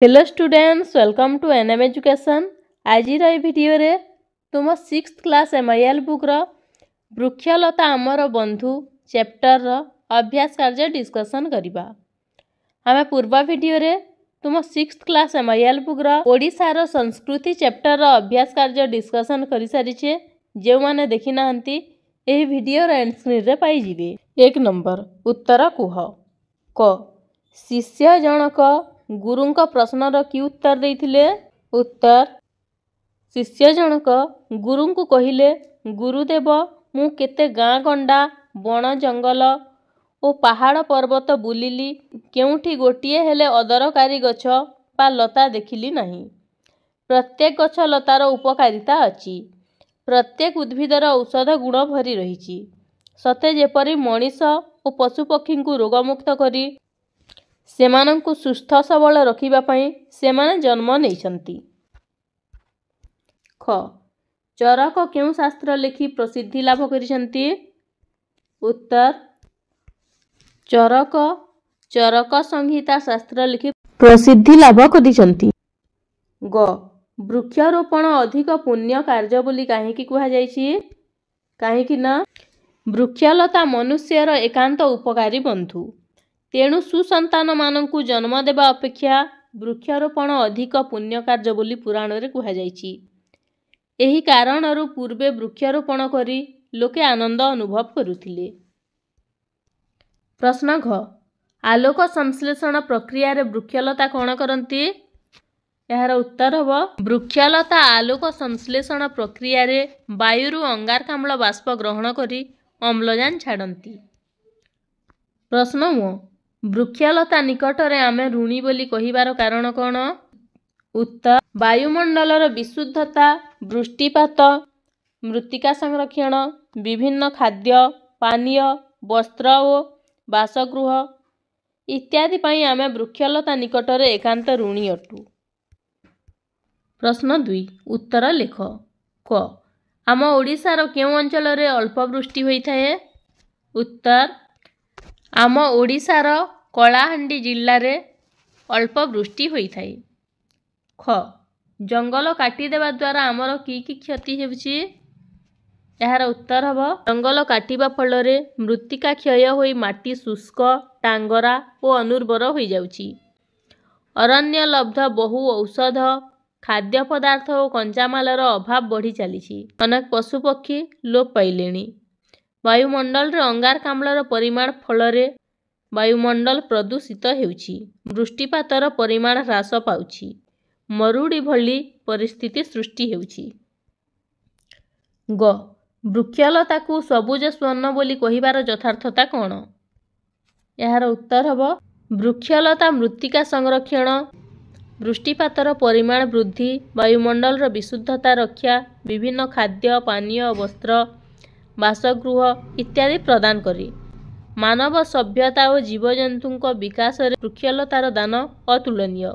Hello students, welcome to NM education. आज video रे तुम 6th क्लास एमआईएल बुक रो वृक्षलता आमर बंधु चैप्टर रो अभ्यास कार्य डिस्कशन करिबा। हमें पूर्व भिडियो रे तुम 6th क्लास एमआईएल बुक रो ओडिसा रो संस्कृति चैप्टर रो अभ्यास कार्य डिस्कशन करि सारिछे। जे माने देखि नाहंती एही भिडियो रो एंड स्क्रीन रे पाई जिवे। 1 नंबर उत्तर कुह। क शिष्य जनक गुरुंक प्रश्नर कि उत्तर देइथिले? उत्तर शिष्य जनक गुरुंकु कहिले, गुरुदेव मु केते गाँ गंडा बण जंगल ओ पहाड़ पर्वत बुलिली, केउठी गोटिए हेले अदरकारी गछ बा लता देखिली नहीं। प्रत्येक गछ लतार उपकारिता अछि। प्रत्येक उद्भिदर औषध गुण भरी रहिछि। सते जेपरि मनीष ओ पशुपक्षींकु रोगमुक्त करी सेमानंकु सुस्थ सबल रखिबा पई सेमाने जन्म नेइछंती। ख चरक केउ शास्त्र लिखि प्रसिद्धि लाभ करिसंती? उत्तर चरक चरक संहिता शास्त्र लिखि प्रसिद्धि लाभ करिसंती। ग वृक्षारोपण अधिक पुण्य कार्य बोली काहेकि कुहा जायछि? काहेकि ना वृक्षलता मनुष्यर एकांत उपकारी बंधु। तेणु सुसंतान मानंकु जन्म देवा अपेक्षा वृक्षारोपण अधिक पुण्य कार्य बोली पुराण रे कुहा जायछि। एही कारणरु पूर्वे वृक्षारोपण करी लोके आनंद अनुभव करुथिले। प्रश्न घ आलोक संश्लेषण प्रक्रिया रे वृक्षलता कोन करंती? यार उत्तर हबो वृक्षलता आलोक संश्लेषण प्रक्रिया रे वायुरु अंगारकाम्ल बाष्प ग्रहण करी अम्लजान छाड़ंती। प्रश्न म वृक्षलता निकटरे आमे ऋणी बोली कहिबार कारण कोन? उत्तर वायुमंडलर विशुद्धता, वृष्टिपात, मृत्तिका संरक्षण, विभिन्न खाद्य पानीय, वस्त्र ओ बासगृह इत्यादि पई आमे वृक्षलता निकटरे एकांत ऋणी अटु। प्रश्न 2 उत्तर लेख। क आम ओडिसार केउ अंचल रे अल्प वृष्टि होई थाए? उत्तर आम ओडिसार कलाहांडी जिल्ला रे अल्प वृष्टि होई थाए। ख जंगल काटी देबा द्वारा आमर की क्षति हेउछि? यार उत्तर हबो जंगल काटिबा फल रे मृत्तिका क्षय होई माटी शुष्क, टांगरा ओ अनुर्वर होई जाउछि। अरण्य लब्ध बहु औषध, खाद्य पदार्थ ओ कंचामालर अभाव बढ़ी चलीछि। अनेक पशु पक्षी लोप पाइलेणी। वायुमंडल रे अंगारकाम्लर परिमाण फल रे वायुमंडल प्रदूषित हेउछि। वृष्टिपातर परिमाण ह्रास पाउछि। मरुड़ी भली परिस्थिति सृष्टि हेउछि। ग वृक्षलता को सबुज स्वर्ण बोली कहिबार यथार्थता कोन? यार उत्तर हबो वृक्षलता मृत्तिका संरक्षण, वृष्टिपातर परिमाण वृद्धि, वायुमंडल रो विशुद्धता रक्षा, विभिन्न खाद्य पानीय, वस्त्र, बासगृह इत्यादि प्रदान करी मानव सभ्यता और जीवजंतुक विकास रे वृक्षलतार दान अतुलनीय।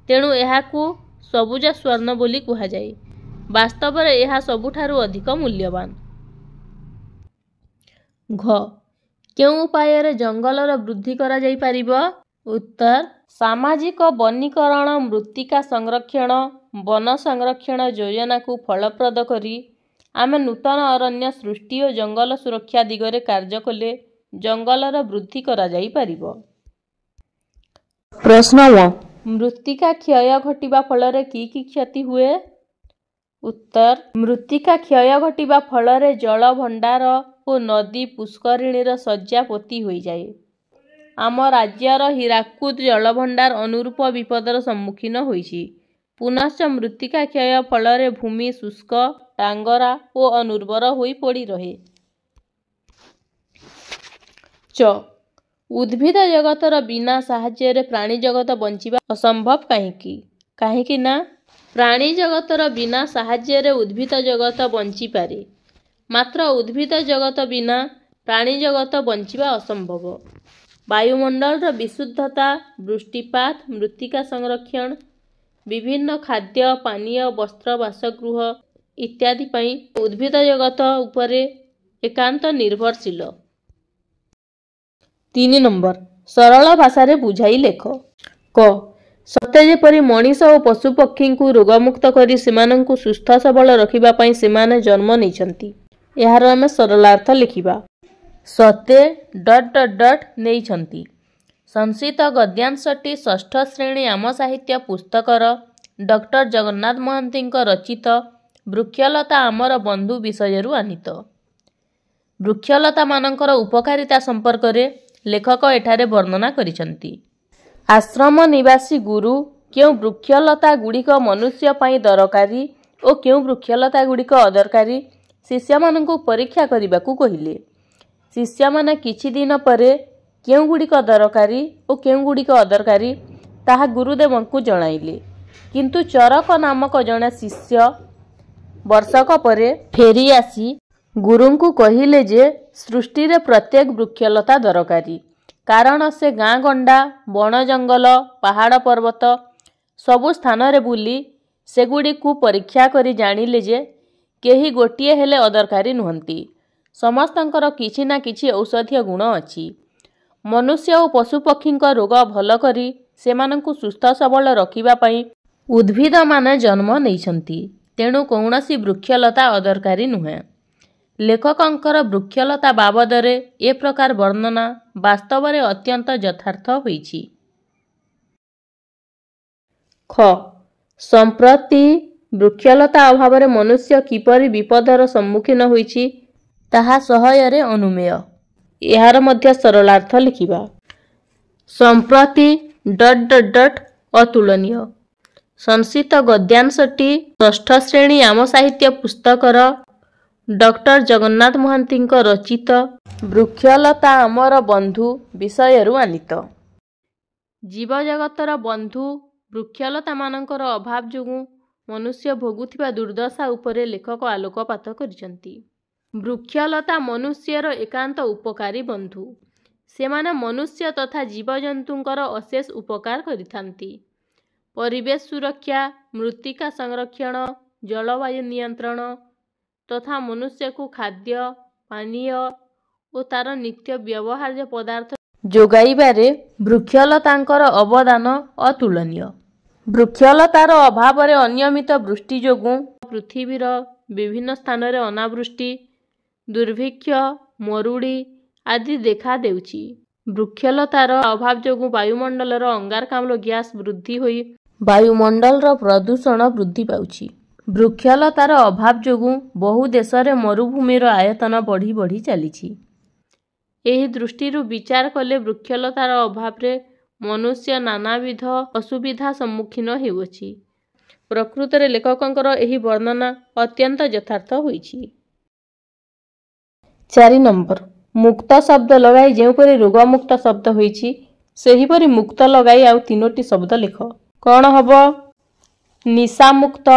तेणु एहाकू सबुज स्वर्ण बोली कुहा जाय। वास्तव रे एहा सबुठारु अधिक मूल्यवान। घ केउ उपाय रे जंगलर वृद्धि करा जाय परिबो? उत्तर सामाजिक वनीकरण, मृत्तिका संरक्षण, वन संरक्षण योजना को फलप्रद करी आमे नूतन अरण्य सृष्टि और जंगल सुरक्षा दिगरे कार्य कले जंगलर वृद्धि करा जाई परिबो। प्रश्न 1 मृत्तिका क्षय घटिबा फल रे की क्षति हुए? उत्तर मृत्तिका क्षय घटिबा फल रे जल भंडार और नदी पुष्करिणीर शଯ୍ୟା पोती होई जाए। आम राज्यर हीराकुद जल भंडार अनुरूप विपदर सम्मुखीन होईछि। पुनश्च मृत्तिका क्षय फल रे भूमि शुष्क, टांगरा और अनुर्वर होई पड़ी रहे। च उद्भिद जगतर बिना साहाय्य रे प्राणी जगत बंचिबा असंभव काहेकि? काहेकि ना प्राणी जगतर बिना साहाय्य रे उद्भिद जगत बंची पारे, मात्र उद्भिद जगत बिना प्राणी जगत बंचिबा असंभव। वायुमंडल रो विशुद्धता, वृष्टिपात, मृत्तिका संरक्षण, विभिन्न खाद्य पानीय, वस्त्र, बासगृह इत्यादि पई उद्भिद जगत उपरे एकांत निर्भरशील। 3 नंबर सरल भाषा रे बुझाई लेख। क ସତେ ଯେପରି ମଣିଷ ଓ ପଶୁପକ୍ଷୀଙ୍କୁ ରୋଗମୁକ୍ତ କରି ସେମାନଙ୍କୁ ସୁସ୍ଥ ସବଳ ରଖିବା ପାଇଁ ସେମାନେ ଜନ୍ମ ନେଇଛନ୍ତି। ଏହାର ଆମେ ସରଳାର୍ଥ ଲେଖିବା। ସତେ ... ନେଇଛନ୍ତି। ସଂସ୍କୃତ ଗଦ୍ୟାଂଶଟି ଷଷ୍ଠ ଶ୍ରେଣୀ ଆମ ସାହିତ୍ୟ ପୁସ୍ତକର ଡକ୍ଟର ଜଗନ୍ନାଥ ମହାନ୍ତିଙ୍କ ରଚିତ ବୃକ୍ଷଲତା ଆମର ବନ୍ଧୁ ବିଷୟରୁ ଆନିତ। ବୃକ୍ଷଲତାମାନଙ୍କର ଉପକାରିତା ସମ୍ପର୍କରେ ଲେଖକ ଏଠାରେ ବର୍ଣ୍ଣନା କରିଛନ୍ତି। ଆଶ୍ରମ ନିବାସୀ ଗୁରୁ କେଉଁ ବୃକ୍ଷଲତା ଗୁଡ଼ିକ ମନୁଷ୍ୟ ପାଇଁ ଦରକାରୀ ଓ କେଉଁ ବୃକ୍ଷଲତା ଗୁଡ଼ିକ ଅଦରକାରୀ ଶିଷ୍ୟମାନଙ୍କୁ ପରୀକ୍ଷା କରିବାକୁ କହିଲେ। ଶିଷ୍ୟମାନେ କିଛି ଦିନ ପରେ କେଉଁଗୁଡ଼ିକ ଦରକାରୀ ଓ କେଉଁଗୁଡ଼ିକ ଅଦରକାରୀ ତାହା ଗୁରୁଦେବଙ୍କୁ ଜଣାଇଲେ। କିନ୍ତୁ ଚରକ ନାମକ ଜଣେ ଶିଷ୍ୟ ବର୍ଷକ ପରେ ଫେରି ଆସି ଗୁରୁଙ୍କୁ କହିଲେ ଯେ ସୃଷ୍ଟିରେ ପ୍ରତ୍ୟେକ ବୃକ୍ଷଲତା ଦରକାରୀ। କାରଣ ସେ ଗାଁ ଗଣ୍ଡା, ବଣ ଜଙ୍ଗଲ, ପାହାଡ଼ ପର୍ବତ ସବୁ ସ୍ଥାନରେ ବୁଲି ସେଗୁଡ଼ିକୁ ପରୀକ୍ଷା କରି ଜାଣିଲେ ଯେ କେହି ଗୋଟିଏ ହେଲେ ଅଦରକାରୀ ନୁହନ୍ତି। ସମସ୍ତଙ୍କର କିଛି ନା କିଛି ଔଷଧୀୟ ଗୁଣ ଅଛି। ମନୁଷ୍ୟ ଓ ପଶୁପକ୍ଷୀଙ୍କ ରୋଗ ଭଲ କରି ସେମାନଙ୍କୁ ସୁସ୍ଥ ସବଳ ରଖିବା ପାଇଁ ଉଦ୍ଭିଦମାନେ ଜନ୍ମ ନେଇଛନ୍ତି। ତେଣୁ କୌଣସି ବୃକ୍ଷଲତା ଅଦରକାରୀ ନୁହେଁ। ଲେଖକଙ୍କର ବୃକ୍ଷଲତା ବାବଦରେ ଏ ପ୍ରକାର ବର୍ଣ୍ଣନା ବାସ୍ତବରେ ଅତ୍ୟନ୍ତ ଯଥାର୍ଥ ହୋଇଛି। ଖ. ସମ୍ପ୍ରତି ବୃକ୍ଷଲତା ଅଭାବରେ ମନୁଷ୍ୟ କିପରି ବିପଦର ସମ୍ମୁଖୀନ ହୋଇଛି ତାହା ସହଜରେ ଅନୁମେୟ। ଏହାର ମଧ୍ୟ ସରଳାର୍ଥ ଲେଖିବା। ସମ୍ପ୍ରତି ... ଅତୁଳନୀୟ। ସଂସ୍କୃତ ଗଦ୍ୟାଂଶଟି ଷଷ୍ଠ ଶ୍ରେଣୀ ଆମ ସାହିତ୍ୟ ପୁସ୍ତକର ଡକ୍ଟର ଜଗନ୍ନାଥ ମହାନ୍ତିଙ୍କ ରଚିତ ବୃକ୍ଷଲତା ଆମର ବନ୍ଧୁ ବିଷୟରୁ ଆନିତ। ଜୀବଜଗତର ବନ୍ଧୁ ବୃକ୍ଷଲତାମାନଙ୍କର ଅଭାବ ଯୋଗୁଁ ମନୁଷ୍ୟ ଭୋଗୁଥିବା ଦୁର୍ଦ୍ଦଶା ଉପରେ ଲେଖକ ଆଲୋକପାତ କରିଛନ୍ତି। ବୃକ୍ଷଲତା ମନୁଷ୍ୟର ଏକାନ୍ତ ଉପକାରୀ ବନ୍ଧୁ। ସେମାନେ ମନୁଷ୍ୟ ତଥା ଜୀବଜନ୍ତୁଙ୍କର ଅଶେଷ ଉପକାର କରିଥାନ୍ତି। ପରିବେଶ ସୁରକ୍ଷା, ମୃତ୍ତିକା ସଂରକ୍ଷଣ, ଜଳବାୟୁ ନିୟନ୍ତ୍ରଣ ତଥା ମନୁଷ୍ୟକୁ ଖାଦ୍ୟ, ପାନୀୟ ଓ ତା'ର ନିତ୍ୟ ବ୍ୟବହାର୍ଯ୍ୟ ପଦାର୍ଥ ଯୋଗାଇବାରେ ବୃକ୍ଷଲତାଙ୍କର ଅବଦାନ ଅତୁଳନୀୟ। ବୃକ୍ଷଲତାର ଅଭାବରେ ଅନିୟମିତ ବୃଷ୍ଟି ଯୋଗୁଁ ପୃଥିବୀର ବିଭିନ୍ନ ସ୍ଥାନରେ ଅନାବୃଷ୍ଟି, ଦୁର୍ଭିକ୍ଷ, ମରୁଡ଼ି ଆଦି ଦେଖା ଦେଉଛି। ବୃକ୍ଷଲତାର ଅଭାବ ଯୋଗୁଁ ବାୟୁମଣ୍ଡଳର ଅଙ୍ଗାରକାମ୍ଳ ଗ୍ୟାସ ବୃଦ୍ଧି ହୋଇ ବାୟୁମଣ୍ଡଳର ପ୍ରଦୂଷଣ ବୃଦ୍ଧି ପାଉଛି। ବୃକ୍ଷଲତାର ଅଭାବ ଯୋଗୁଁ ବହୁ ଦେଶରେ ମରୁଭୂମିର ଆୟତନ ବଢ଼ି ବଢ଼ି ଚାଲିଛି। ଏହି ଦୃଷ୍ଟିରୁ ବିଚାର କଲେ ବୃକ୍ଷଲତାର ଅଭାବରେ ମନୁଷ୍ୟ ନାନାବିଧ ଅସୁବିଧା ସମ୍ମୁଖୀନ ହେଉଅଛି। ପ୍ରକୃତରେ ଲେଖକଙ୍କର ଏହି ବର୍ଣ୍ଣନା ଅତ୍ୟନ୍ତ ଯଥାର୍ଥ ହୋଇଛି। 4 ନମ୍ବର. ମୁକ୍ତ ଶବ୍ଦ ଲଗାଇ ଯେଉଁପରି ରୋଗମୁକ୍ତ ଶବ୍ଦ ହୋଇଛି ସେହିପରି ମୁକ୍ତ ଲଗାଇ ଆଉ 3ଟି ଶବ୍ଦ ଲେଖ। କ'ଣ ହେବ? ନିଶାମୁକ୍ତ,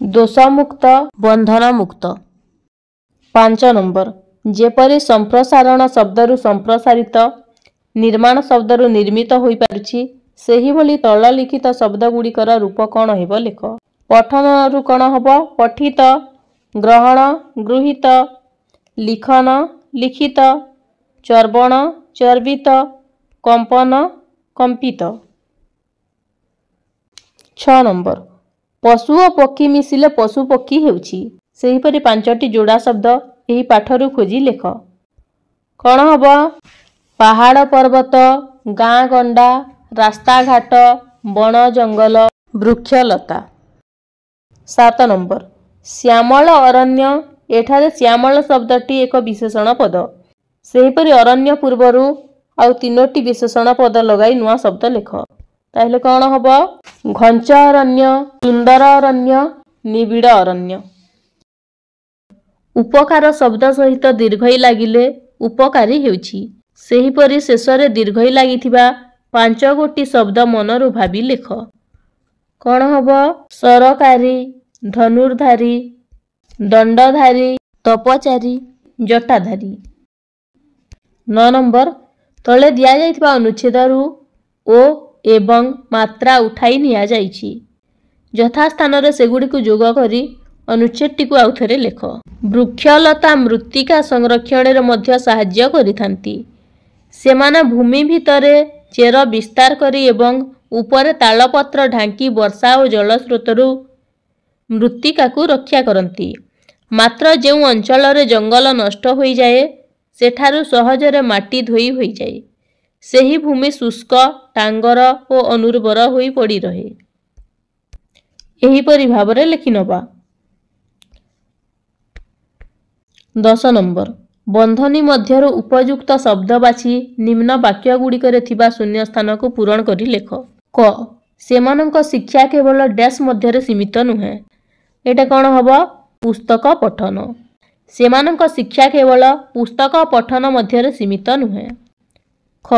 ଦୋଷମୁକ୍ତ, ବନ୍ଧନମୁକ୍ତ। 5 ନମ୍ବର. ଯେପରି ସମ୍ପ୍ରସାରଣ ଶବ୍ଦରୁ ସମ୍ପ୍ରସାରିତ, ନିର୍ମାଣ ଶବ୍ଦରୁ ନିର୍ମିତ ହୋଇପାରୁଛି ସେହିଭଳି ତଳ ଲିଖିତ ଶବ୍ଦଗୁଡ଼ିକର ରୂପ କ'ଣ ହେବ ଲେଖ। ପଠନରୁ କ'ଣ ହେବ? ପଠିତ, ଗ୍ରହଣ, ଗୃହୀତ, ଲିଖନ, ଲିଖିତ, ଚର୍ବଣ, ଚର୍ବିତ, କମ୍ପନ, କମ୍ପିତ। 6 ନମ୍ବର. ପଶୁ ଓ ପକ୍ଷୀ ମିଶିଲେ ପଶୁପକ୍ଷୀ ହେଉଛି। ସେହିପରି 5ଟି ଯୋଡ଼ା ଶବ୍ଦ ଏହି ପାଠରୁ ଖୋଜି ଲେଖ। କ'ଣ ହେବ? ପାହାଡ଼ ପର୍ବତ, ଗାଁ ଗଣ୍ଡା, ରାସ୍ତାଘାଟ, ବଣ ଜଙ୍ଗଲ, ବୃକ୍ଷଲତା। 7 ନମ୍ବର. ଶ୍ୟାମଳ ଅରଣ୍ୟ। ଏଠାରେ ଶ୍ୟାମଳ ଶବ୍ଦଟି ଏକ ବିଶେଷଣ ପଦ। ସେହିପରି ଅରଣ୍ୟ ପୂର୍ବରୁ ଆଉ 3ଟି ବିଶେଷଣ ପଦ ଲଗାଇ ନୂଆ ଶବ୍ଦ ଲେଖ। ତାହେଲେ କ'ଣ ହେବ? ଘଞ୍ଚ ଅରଣ୍ୟ, ସୁନ୍ଦର ଅରଣ୍ୟ, ନିବିଡ଼ ଅରଣ୍ୟ। ଉପକାର ଶବ୍ଦ ସହିତ ଦୀର୍ଘଇ ଲାଗିଲେ ଉପକାରୀ ହେଉଛି। ସେହିପରି ଶେଷରେ ଦୀର୍ଘଇ ଲାଗିଥିବା 5 ଗୋଟି ଶବ୍ଦ ମନରୁ ଭାବି ଲେଖ। କ'ଣ ହେବ? ସରକାରୀ, ଧନୁର୍ଧାରୀ, ଦଣ୍ଡଧାରୀ, ତପଚାରୀ, ଜଟାଧାରୀ। 9 ନମ୍ବର. ତଳେ ଦିଆଯାଇଥିବା ଅନୁଚ୍ଛେଦରୁ ଓ ଏବଂ ମାତ୍ରା ଉଠାଇ ନିଆଯାଇଛି। ଯଥାସ୍ଥାନରେ ସେଗୁଡ଼ିକୁ ଯୋଗ କରି ଅନୁଚ୍ଛେଦଟିକୁ ଆଉଥରେ ଲେଖ। ବୃକ୍ଷଲତା ମୃତ୍ତିକା ସଂରକ୍ଷଣରେ ମଧ୍ୟ ସାହାଯ୍ୟ କରିଥାନ୍ତି। ସେମାନେ ଭୂମି ଭିତରେ ଚେର ବିସ୍ତାର କରି ଏବଂ ଉପରେ ତାଳପତ୍ର ଢାଙ୍କି ବର୍ଷା ଓ ଜଳସ୍ରୋତରୁ ମୃତ୍ତିକାକୁ ରକ୍ଷା କରନ୍ତି। ମାତ୍ର ଯେଉଁ ଅଞ୍ଚଳରେ ଜଙ୍ଗଲ ନଷ୍ଟ ହୋଇଯାଏ ସେଠାରୁ ସହଜରେ ମାଟି ଧୋଇ ହୋଇଯାଏ। ସେହି ଭୂମି ଶୁଷ୍କ, ଟାଙ୍ଗର ଓ ଅନୁର୍ବର ହୋଇ ପଡ଼ି ରହେ। ଏହିପରି ଭାବରେ ଲେଖିନେବା। 10 ନମ୍ବର ବନ୍ଧନୀ ମଧ୍ୟରୁ ଉପଯୁକ୍ତ ଶବ୍ଦ ବାଛି ନିମ୍ନ ବାକ୍ୟଗୁଡ଼ିକରେ ଥିବା ଶୂନ୍ୟସ୍ଥାନକୁ ପୂରଣ କରି ଲେଖ। କ ସେମାନଙ୍କ ଶିକ୍ଷା କେବଳ ଡ୍ୟାସ୍ ମଧ୍ୟରେ ସୀମିତ ନୁହେଁ। ଏଇଟା କ'ଣ ହେବ? ପୁସ୍ତକ ପଠନ। ସେମାନଙ୍କ ଶିକ୍ଷା କେବଳ ପୁସ୍ତକ ପଠନ ମଧ୍ୟରେ ସୀମିତ ନୁହେଁ। ଖ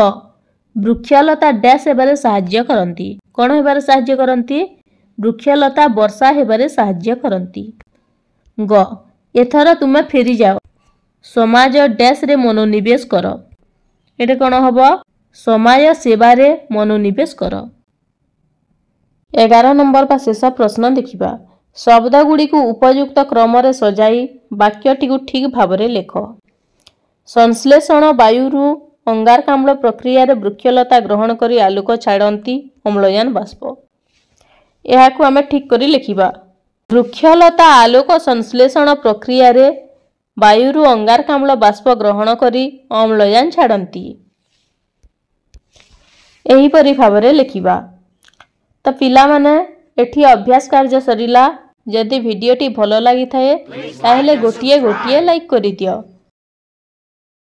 ବୃକ୍ଷଲତା ଡ୍ୟାସ୍ ହେବାରେ ସାହାଯ୍ୟ କରନ୍ତି। କ'ଣ ହେବାରେ ସାହାଯ୍ୟ କରନ୍ତି? ବୃକ୍ଷଲତା ବର୍ଷା ହେବାରେ ସାହାଯ୍ୟ କରନ୍ତି। ଗ ଏଥର ତୁମେ ଫେରିଯାଅ। ସମାଜ ଡ୍ୟାସ୍ରେ ମନୋନିବେଶ କର। ଏଇଟା କ'ଣ ହେବ? ସମାଜ ସେବାରେ ମନୋନିବେଶ କର। 11 ନମ୍ବର ବା ଶେଷ ପ୍ରଶ୍ନ ଦେଖିବା। ଶବ୍ଦଗୁଡ଼ିକୁ ଉପଯୁକ୍ତ କ୍ରମରେ ସଜାଇ ବାକ୍ୟଟିକୁ ଠିକ୍ ଭାବରେ ଲେଖ। ସଂଶ୍ଳେଷଣ ବାୟୁରୁ ଅଙ୍ଗାରକାମ୍ଳ ପ୍ରକ୍ରିୟାରେ ବୃକ୍ଷଲତା ଗ୍ରହଣ କରି ଆଲୋକ ଛାଡ଼ନ୍ତି ଅମ୍ଳଜାନ ବାଷ୍ପ। ଏହାକୁ ଆମେ ଠିକ୍ କରି ଲେଖିବା। ବୃକ୍ଷଲତା ଆଲୋକ ସଂଶ୍ଳେଷଣ ପ୍ରକ୍ରିୟାରେ ବାୟୁରୁ ଅଙ୍ଗାରକାମ୍ଳ ବାଷ୍ପ ଗ୍ରହଣ କରି ଅମ୍ଳଜାନ ଛାଡ଼ନ୍ତି। ଏହିପରି ଭାବରେ ଲେଖିବା। ତ ପିଲାମାନେ ଏଠି ଅଭ୍ୟାସ କାର୍ଯ୍ୟ ସରିଲା। ଯଦି ଭିଡ଼ିଓଟି ଭଲ ଲାଗିଥାଏ ତାହେଲେ ଗୋଟିଏ ଲାଇକ୍ କରିଦିଅ।